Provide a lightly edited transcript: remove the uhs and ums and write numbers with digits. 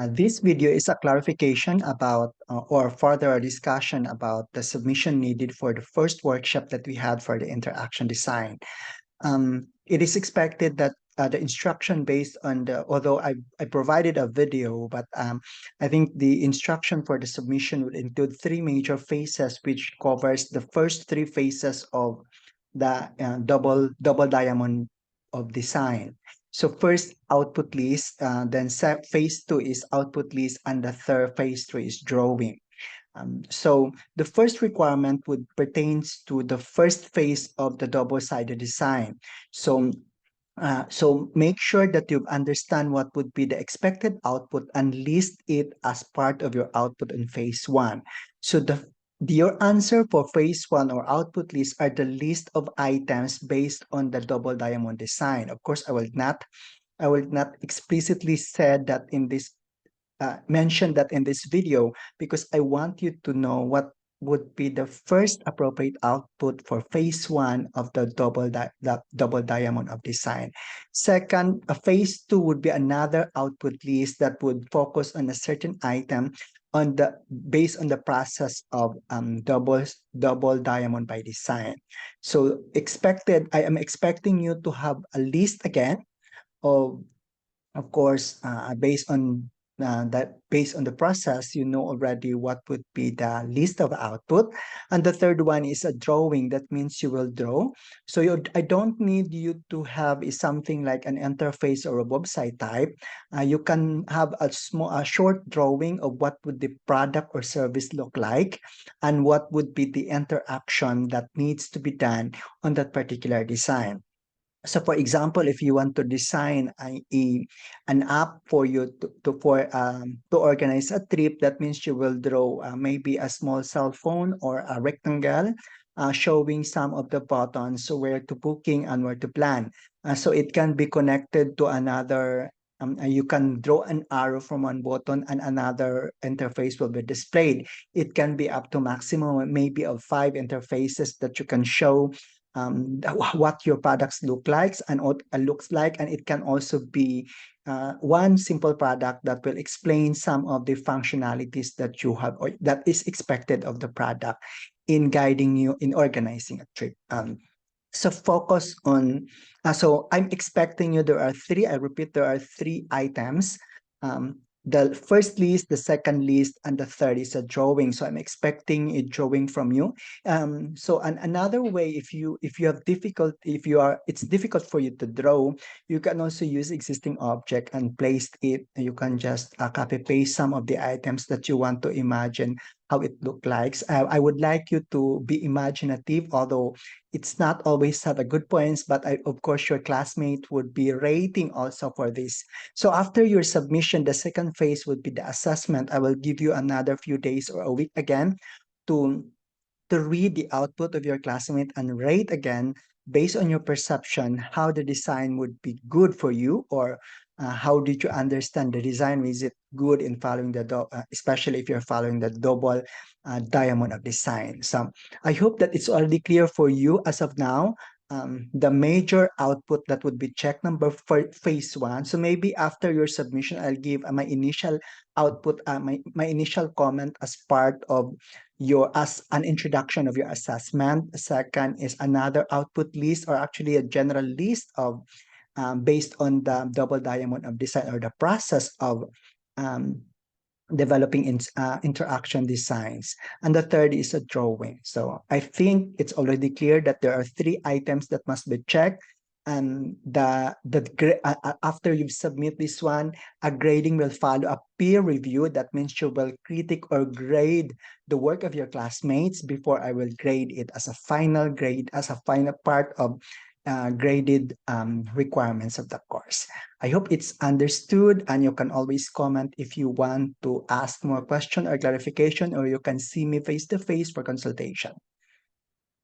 This video is a clarification about or further discussion about the submission needed for the first workshop that we had for the interaction design. It is expected that the instruction based on although I provided a video, but I think the instruction for the submission will include three major phases, which covers the first three phases of the double diamond of design. So first output list, then phase two is output list, and the third phase three is drawing. So the first requirement would pertains to the first phase of the double-sided design. So make sure that you understand what would be the expected output and list it as part of your output in phase one. So your answer for phase one or output list are the list of items based on the double diamond design. Of course, I will not explicitly said that in this mention that in this video because I want you to know what would be the first appropriate output for phase one of the double diamond of design. Second, a phase two would be another output list that would focus on a certain item on the based on the process of double diamond by design. So I am expecting you to have a list again of course, based on the process, you know already what would be the list of output. And the third one is a drawing. That means you will draw. So I don't need you to have something like an interface or a website type. You can have a short drawing of what would the product or service look like, and what would be the interaction that needs to be done on that particular design. So for example, if you want to design an app for you to organize a trip, that means you will draw maybe a small cell phone or a rectangle showing some of the buttons, so where to booking and where to plan. So it can be connected to another. You can draw an arrow from one button and another interface will be displayed. It can be up to maximum maybe of 5 interfaces that you can show what your products look like and what looks like, and it can also be one simple product that will explain some of the functionalities that you have or that is expected of the product in guiding you in organizing a trip. So focus on, so I'm expecting you, there are three, I repeat, there are three items. The first list, the second list, and the third is a drawing. So I'm expecting a drawing from you. Another way, if you have difficult, if you are, it's difficult for you to draw, you can also use existing object and place it. You can just copy paste some of the items that you want to imagine how it look like. I would like you to be imaginative, although it's not always have a good points, but of course your classmate would be rating also for this. So after your submission, the second phase would be the assessment. I will give you another few days or a week again to read the output of your classmate and rate again based on your perception how the design would be good for you, or how did you understand the design. Is it good in following especially if you're following the double diamond of design. So I hope that it's already clear for you as of now. The major output that would be check number for phase one. So maybe after your submission, I'll give my initial output, my initial comment as part of as an introduction of your assessment. Second is another output list, or actually a general list of based on the double diamond of design or the process of um, developing interaction designs. And the third is a drawing. So I think it's already clear that there are three items that must be checked. And after you submit this one, a grading will follow, a peer review. That means you will critique or grade the work of your classmates before I will grade it as a final grade, as a final part of graded requirements of the course. I hope it's understood, and you can always comment if you want to ask more question or clarification, or you can see me face to face for consultation.